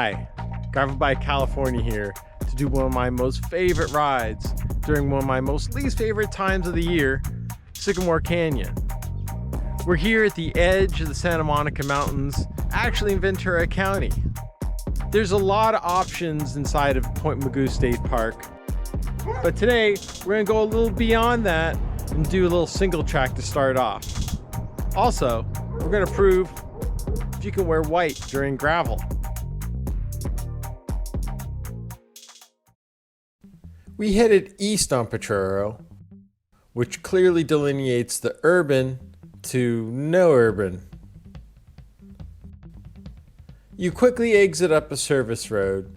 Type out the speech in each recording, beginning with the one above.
Hi, driving by California here to do one of my most favorite rides during one of my most least favorite times of the year, Sycamore Canyon. We're here at the edge of the Santa Monica Mountains, actually in Ventura County. There's a lot of options inside of Point Mugu State Park, but today we're gonna go a little beyond that and do a little single track to start off. Also, we're gonna prove if you can wear white during gravel. We headed east on Potrero, which clearly delineates the urban to no urban. You quickly exit up a service road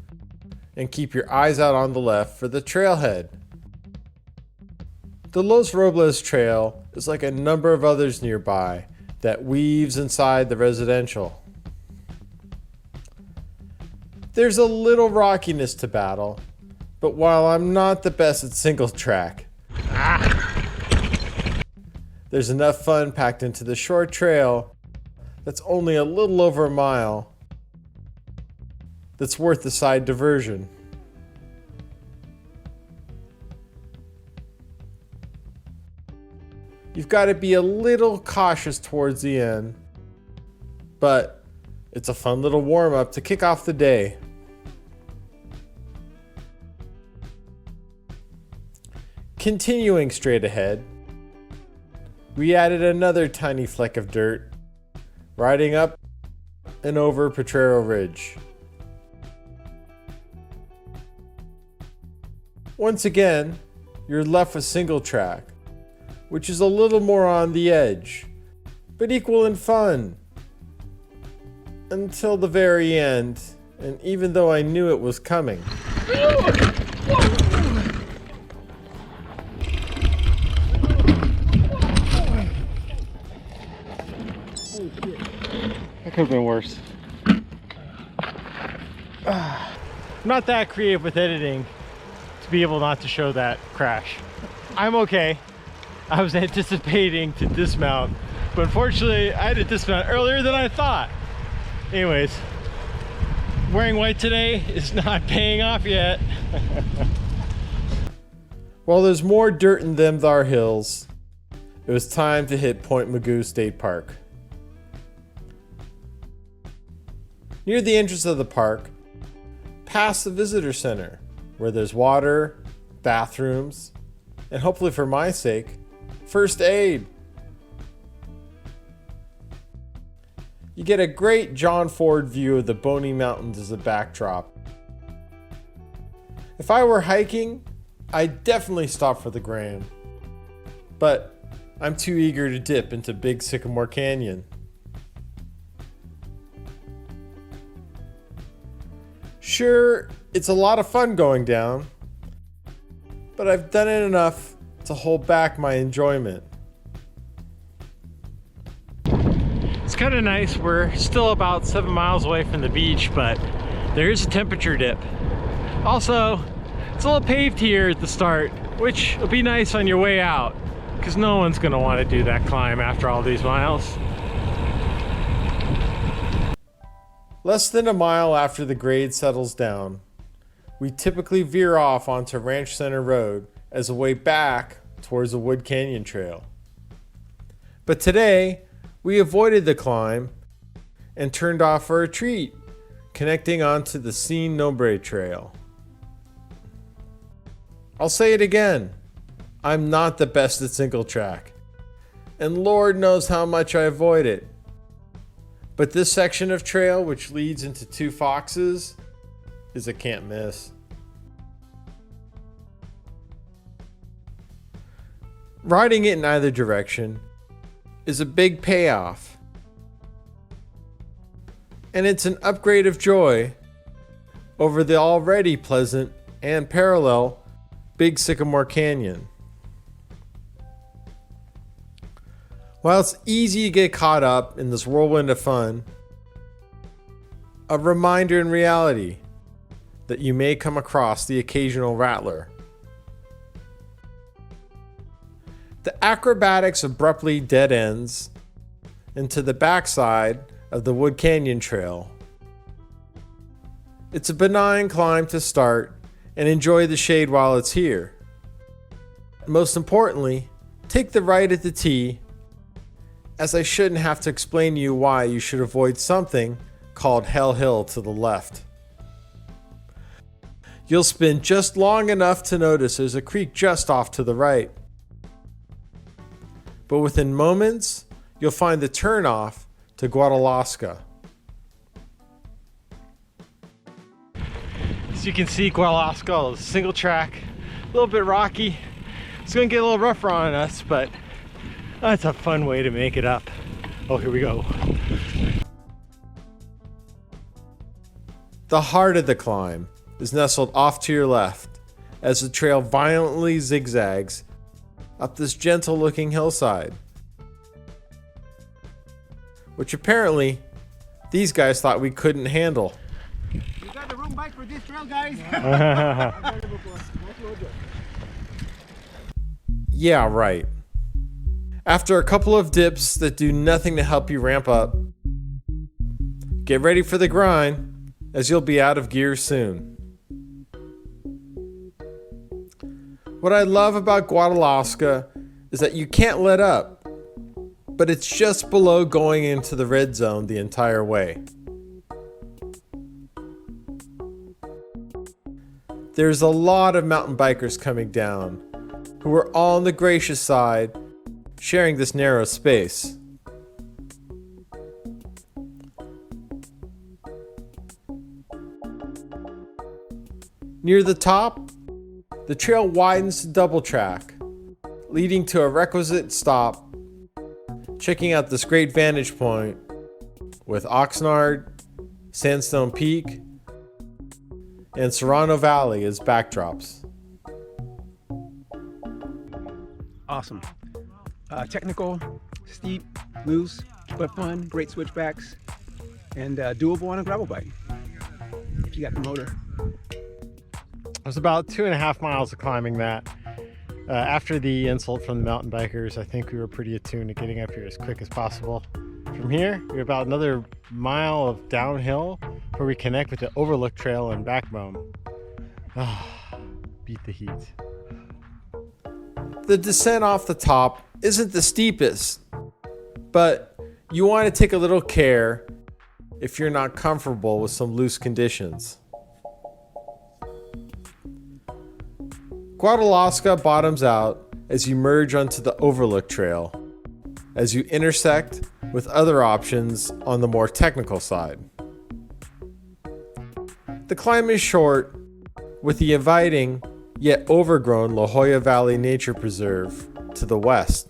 and keep your eyes out on the left for the trailhead. The Los Robles Trail is like a number of others nearby that weaves inside the residential. There's a little rockiness to battle, but while I'm not the best at single track, there's enough fun packed into the short trail that's only a little over a mile that's worth the side diversion. You've got to be a little cautious towards the end, but it's a fun little warm-up to kick off the day. Continuing straight ahead, we added another tiny fleck of dirt, riding up and over Potrero Ridge. Once again, you're left with single track, which is a little more on the edge, but equal in fun. Until the very end, and even though I knew it was coming. That could have been worse. I'm not that creative with editing to be able not to show that crash. I'm okay. I was anticipating to dismount, but unfortunately I had to dismount earlier than I thought. Anyways, wearing white today is not paying off yet. While there's more dirt in them thar hills, it was time to hit Point Mugu State Park. Near the entrance of the park, past the visitor center, where there's water, bathrooms, and hopefully for my sake, first aid. You get a great John Ford view of the Boney Mountains as a backdrop. If I were hiking, I'd definitely stop for the gram, but I'm too eager to dip into Big Sycamore Canyon. Sure, it's a lot of fun going down, but I've done it enough to hold back my enjoyment. It's kind of nice. We're still about 7 miles away from the beach, but there is a temperature dip. Also, it's a little paved here at the start, which will be nice on your way out, because no one's going to want to do that climb after all these miles. Less than a mile after the grade settles down, we typically veer off onto Ranch Center Road as a way back towards the Wood Canyon Trail. But today, we avoided the climb and turned off for a treat, connecting onto the Sin Nombre Trail. I'll say it again, I'm not the best at single track, and Lord knows how much I avoid it. But this section of trail, which leads into Two Foxes, is a can't miss. Riding it in either direction is a big payoff. And it's an upgrade of joy over the already pleasant and parallel Big Sycamore Canyon. While it's easy to get caught up in this whirlwind of fun, a reminder in reality that you may come across the occasional rattler. The acrobatics abruptly dead ends into the backside of the Wood Canyon Trail, It's a benign climb to start and enjoy the shade while it's here. Most importantly, take the right at the T, as I shouldn't have to explain to you why you should avoid something called Hell Hill to the left. You'll spin just long enough to notice there's a creek just off to the right. But within moments, you'll find the turnoff to Guadalasca. As you can see, Guadalasca is a single track, a little bit rocky. It's going to get a little rougher on us, but that's a fun way to make it up. Oh, here we go. The heart of the climb is nestled off to your left as the trail violently zigzags up this gentle looking hillside, which apparently these guys thought we couldn't handle. You got the wrong bike for this trail, guys. Yeah, right. After a couple of dips that do nothing to help you ramp up, get ready for the grind, as you'll be out of gear soon. What I love about Guadalasca is that you can't let up, but it's just below going into the red zone the entire way. There's a lot of mountain bikers coming down who are all on the gracious side, sharing this narrow space. Near the top, the trail widens to double track, leading to a requisite stop, checking out this great vantage point with Oxnard, Sandstone Peak, and Serrano Valley as backdrops. Awesome. Technical, steep, loose, but fun, great switchbacks, and doable on a gravel bike if you got the motor. It was about 2.5 miles of climbing that. After the insult from the mountain bikers, I think we were pretty attuned to getting up here as quick as possible. From here, we're about another mile of downhill where we connect with the Overlook Trail and Backbone. Beat the heat. The descent off the top isn't the steepest, but you want to take a little care if you're not comfortable with some loose conditions. Guadalasca bottoms out as you merge onto the Overlook Trail, as you intersect with other options on the more technical side. The climb is short, with the inviting yet overgrown La Jolla Valley Nature Preserve to the west.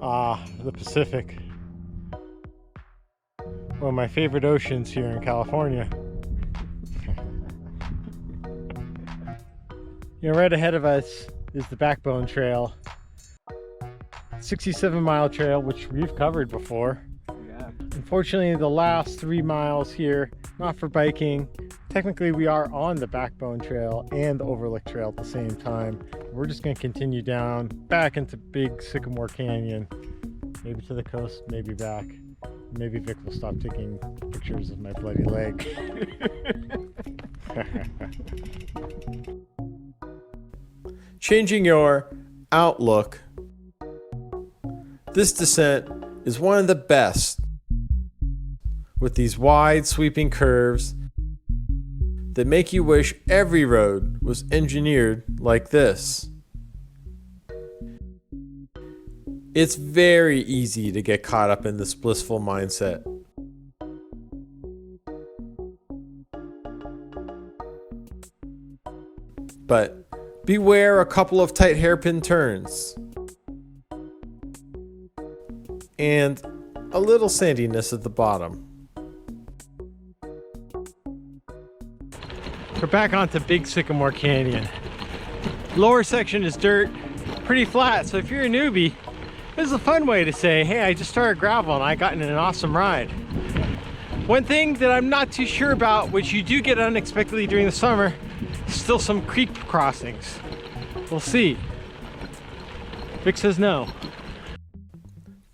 The Pacific. One of my favorite oceans here in California. Right ahead of us is the Backbone Trail. 67-mile trail, which we've covered before. Yeah. Unfortunately, the last 3 miles here, not for biking. Technically, we are on the Backbone Trail and the Overlook Trail at the same time. We're just going to continue down, back into Big Sycamore Canyon. Maybe to the coast, maybe back. Maybe Vic will stop taking pictures of my bloody leg. Changing your outlook, this descent is one of the best, with these wide sweeping curves that make you wish every road was engineered like this. It's very easy to get caught up in this blissful mindset. But beware a couple of tight hairpin turns and a little sandiness at the bottom. We're back onto Big Sycamore Canyon. Lower section is dirt, pretty flat, so if you're a newbie, this is a fun way to say, hey, I just started gravel and I got in an awesome ride. One thing that I'm not too sure about, which you do get unexpectedly during the summer, is still some creek crossings. We'll see. Vic says no.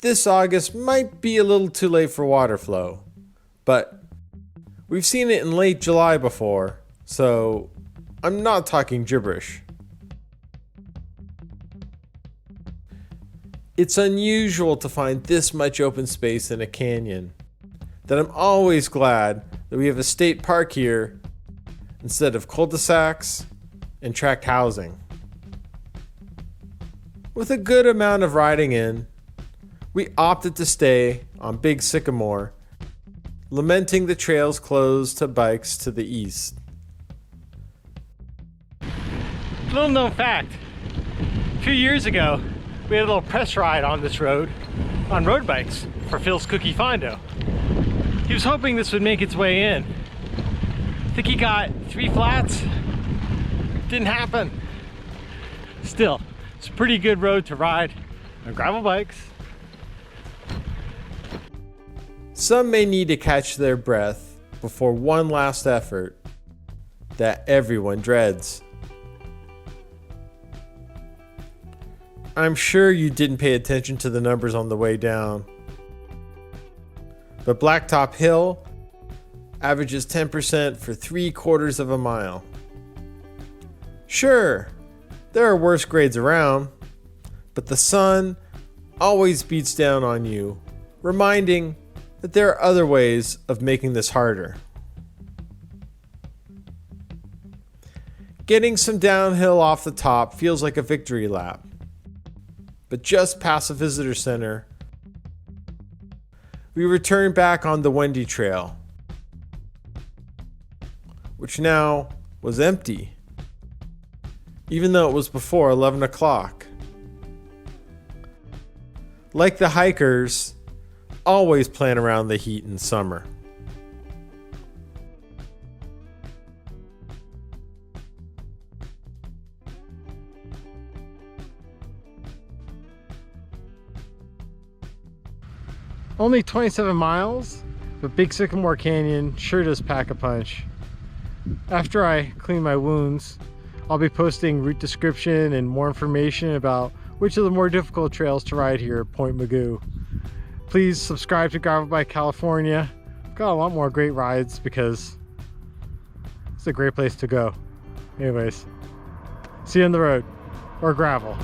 This August might be a little too late for water flow, but we've seen it in late July before, so I'm not talking gibberish. It's unusual to find this much open space in a canyon, that I'm always glad that we have a state park here instead of cul-de-sacs and tract housing. With a good amount of riding in, we opted to stay on Big Sycamore, lamenting the trails closed to bikes to the east. Little known fact, a few years ago, we had a little press ride on this road, on road bikes, for Phil's Cookie Fondo. He was hoping this would make its way in. I think he got 3 flats. Didn't happen. Still, it's a pretty good road to ride on gravel bikes. Some may need to catch their breath before one last effort that everyone dreads. I'm sure you didn't pay attention to the numbers on the way down, but Blacktop Hill averages 10% for 3/4 of a mile. Sure, there are worse grades around, but the sun always beats down on you, reminding that there are other ways of making this harder. Getting some downhill off the top feels like a victory lap. But just past the visitor center, we return back on the Wendy Trail, which now was empty, even though it was before 11 o'clock. Like the hikers, always plan around the heat in summer. Only 27 miles, but Big Sycamore Canyon sure does pack a punch. After I clean my wounds, I'll be posting route description and more information about which are the more difficult trails to ride here at Point Mugu. Please subscribe to Gravel Bike California. I've got a lot more great rides because it's a great place to go. Anyways, see you on the road, or gravel.